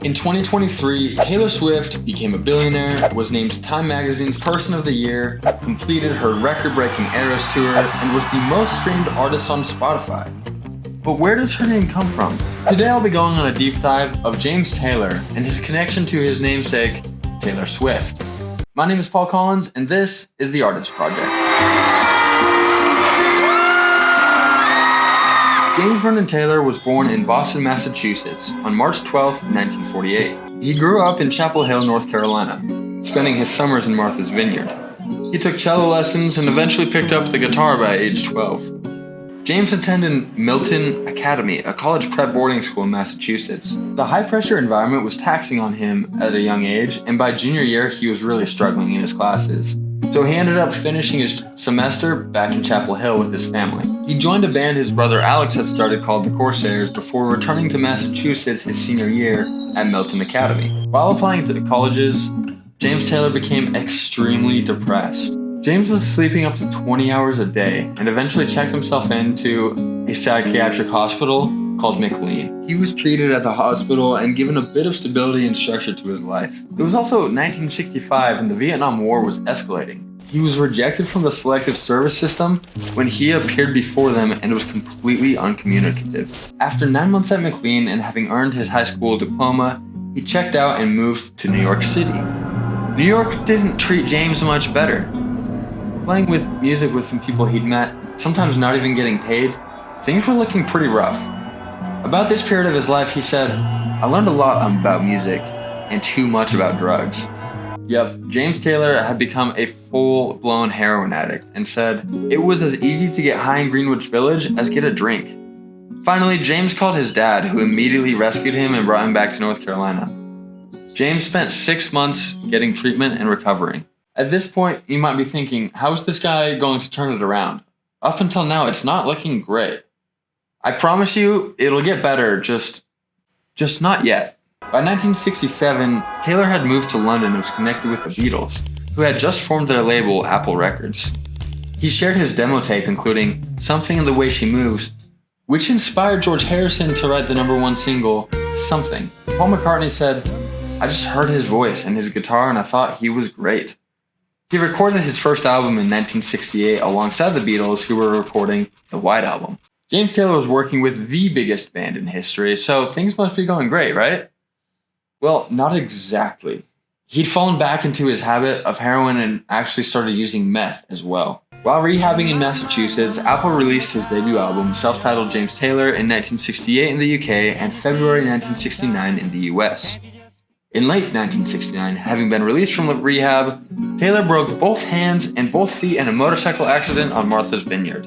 In 2023, Taylor Swift became a billionaire, was named Time Magazine's Person of the Year, completed her record-breaking Eras tour, and was the most streamed artist on Spotify. But where does her name come from? Today I'll be going on a deep dive of James Taylor and his connection to his namesake, Taylor Swift. My name is Paul Collins, and this is The Artist Project. James Vernon Taylor was born in Boston, Massachusetts on March 12, 1948. He grew up in Chapel Hill, North Carolina, spending his summers in Martha's Vineyard. He took cello lessons and eventually picked up the guitar by age 12. James attended Milton Academy, a college prep boarding school in Massachusetts. The high-pressure environment was taxing on him at a young age, and by junior year, he was really struggling in his classes. So he ended up finishing his semester back in Chapel Hill with his family. He joined a band his brother Alex had started called the Corsairs before returning to Massachusetts his senior year at Milton Academy. While applying to colleges, James Taylor became extremely depressed. James was sleeping up to 20 hours a day and eventually checked himself into a psychiatric hospital called McLean. He was treated at the hospital and given a bit of stability and structure to his life. It was also 1965 and the Vietnam War was escalating. He was rejected from the selective service system when he appeared before them and was completely uncommunicative. After 9 months at McLean and having earned his high school diploma, he checked out and moved to New York City. New York didn't treat James much better. Playing with music with some people he'd met, sometimes not even getting paid, things were looking pretty rough. About this period of his life, he said, "I learned a lot about music and too much about drugs." Yep, James Taylor had become a full-blown heroin addict and said it was as easy to get high in Greenwich Village as get a drink. Finally, James called his dad, who immediately rescued him and brought him back to North Carolina. James spent 6 months getting treatment and recovering. At this point, you might be thinking, how is this guy going to turn it around? Up until now, it's not looking great. I promise you, it'll get better, just not yet. By 1967, Taylor had moved to London and was connected with the Beatles, who had just formed their label, Apple Records. He shared his demo tape, including Something in the Way She Moves, which inspired George Harrison to write the #1 single, Something. Paul McCartney said, "I just heard his voice and his guitar and I thought he was great." He recorded his first album in 1968 alongside the Beatles, who were recording the White Album. James Taylor was working with the biggest band in history, so things must be going great, right? Well, not exactly. He'd fallen back into his habit of heroin and actually started using meth as well. While rehabbing in Massachusetts, Apple released his debut album, self-titled James Taylor, in 1968 in the UK and February 1969 in the US. In late 1969, having been released from rehab, Taylor broke both hands and both feet in a motorcycle accident on Martha's Vineyard.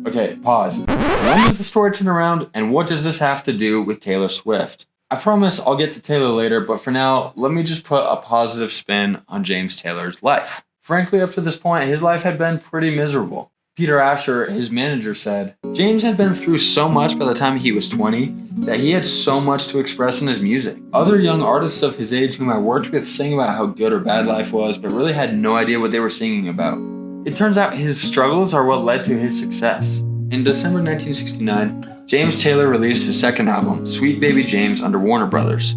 Okay, pause. When does the story turn around, and what does this have to do with Taylor Swift? I promise I'll get to Taylor later, but for now, let me just put a positive spin on James Taylor's life. Frankly, up to this point, his life had been pretty miserable. Peter Asher, his manager, said, James had been through so much by the time he was 20 that he had so much to express in his music. Other young artists of his age whom I worked with sang about how good or bad life was, but really had no idea what they were singing about. It turns out his struggles are what led to his success. In December 1969, James Taylor released his second album, Sweet Baby James, under Warner Brothers.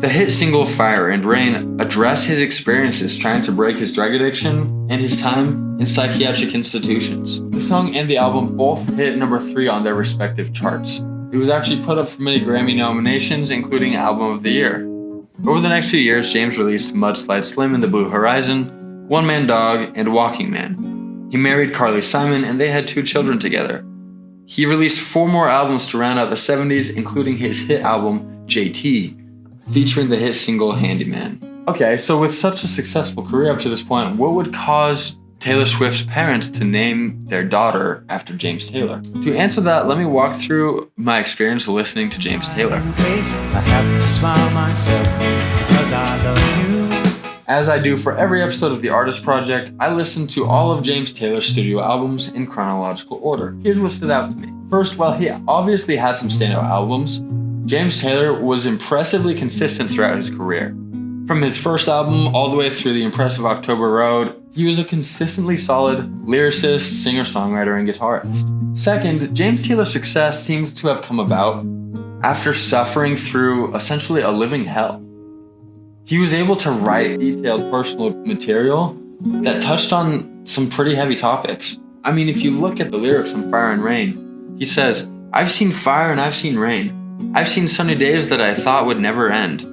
The hit single Fire and Rain addressed his experiences trying to break his drug addiction and his time in psychiatric institutions. The song and the album both hit number 3 on their respective charts. It was actually put up for many Grammy nominations, including Album of the Year. Over the next few years, James released Mudslide Slim and the Blue Horizon, One Man Dog, and Walking Man. He married Carly Simon and they had 2 children together. He released 4 more albums to round out the 70s, including his hit album, JT, featuring the hit single Handyman. Okay, so with such a successful career up to this point, what would cause Taylor Swift's parents to name their daughter after James Taylor? To answer that, let me walk through my experience listening to James Taylor. I have to smile myself because I love you. As I do for every episode of The Artist Project, I listened to all of James Taylor's studio albums in chronological order. Here's what stood out to me. First, while he obviously had some standout albums, James Taylor was impressively consistent throughout his career. From his first album all the way through the impressive October Road, he was a consistently solid lyricist, singer-songwriter, and guitarist. Second, James Taylor's success seems to have come about after suffering through essentially a living hell. He was able to write detailed personal material that touched on some pretty heavy topics. I mean, if you look at the lyrics on Fire and Rain, he says, "I've seen fire and I've seen rain. I've seen sunny days that I thought would never end.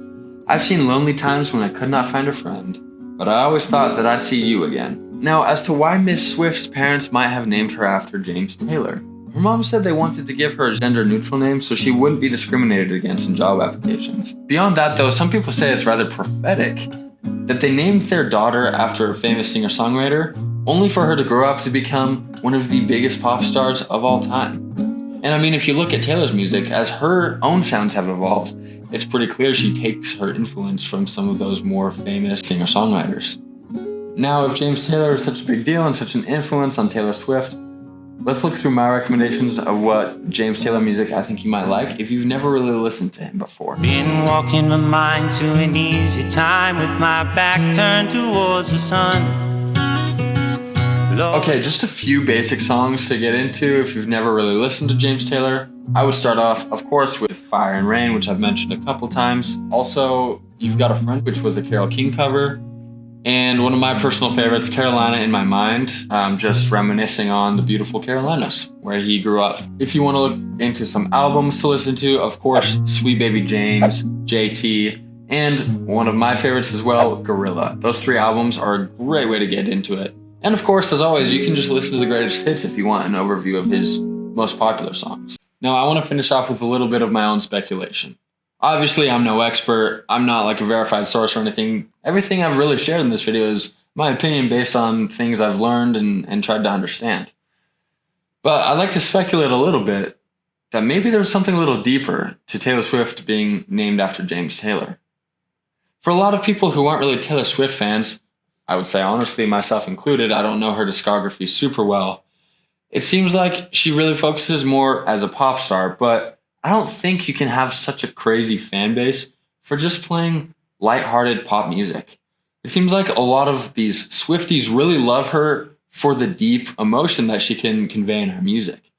I've seen lonely times when I could not find a friend. But I always thought that I'd see you again." Now, as to why Miss Swift's parents might have named her after James Taylor, her mom said they wanted to give her a gender-neutral name so she wouldn't be discriminated against in job applications. Beyond that, though, some people say it's rather prophetic that they named their daughter after a famous singer-songwriter, only for her to grow up to become one of the biggest pop stars of all time. And I mean, if you look at Taylor's music, as her own sounds have evolved, it's pretty clear she takes her influence from some of those more famous singer-songwriters. Now, if James Taylor is such a big deal and such an influence on Taylor Swift, let's look through my recommendations of what James Taylor music I think you might like if you've never really listened to him before. Been walking my mind to an easy time with my back turned towards the sun. Okay, just a few basic songs to get into if you've never really listened to James Taylor. I would start off, of course, with Fire and Rain, which I've mentioned a couple times. Also, You've Got a Friend, which was a Carole King cover. And one of my personal favorites, Carolina in My Mind, just reminiscing on the beautiful Carolinas, where he grew up. If you want to look into some albums to listen to, of course, Sweet Baby James, JT, and one of my favorites as well, Gorilla. Those three albums are a great way to get into it. And of course, as always, you can just listen to the greatest hits if you want an overview of his most popular songs. Now, I want to finish off with a little bit of my own speculation. Obviously, I'm no expert. I'm not like a verified source or anything. Everything I've really shared in this video is my opinion based on things I've learned and tried to understand. But I'd like to speculate a little bit that maybe there's something a little deeper to Taylor Swift being named after James Taylor. For a lot of people who aren't really Taylor Swift fans, I would say honestly, myself included, I don't know her discography super well. It seems like she really focuses more as a pop star, but I don't think you can have such a crazy fan base for just playing lighthearted pop music. It seems like a lot of these Swifties really love her for the deep emotion that she can convey in her music.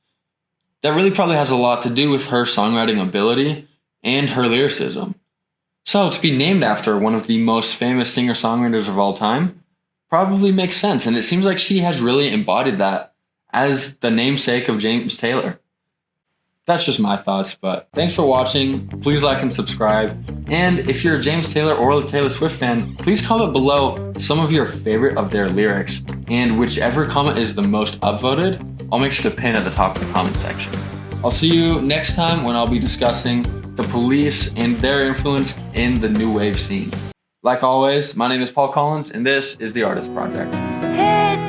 That really probably has a lot to do with her songwriting ability and her lyricism. So to be named after one of the most famous singer-songwriters of all time probably makes sense, and it seems like she has really embodied that as the namesake of James Taylor. That's just my thoughts, but thanks for watching. Please like and subscribe. And if you're a James Taylor or a Taylor Swift fan, please comment below some of your favorite of their lyrics. And whichever comment is the most upvoted, I'll make sure to pin at the top of the comment section. I'll see you next time when I'll be discussing the Police and their influence in the new wave scene. Like always, my name is Paul Collins, and this is The Artist Project. Hey,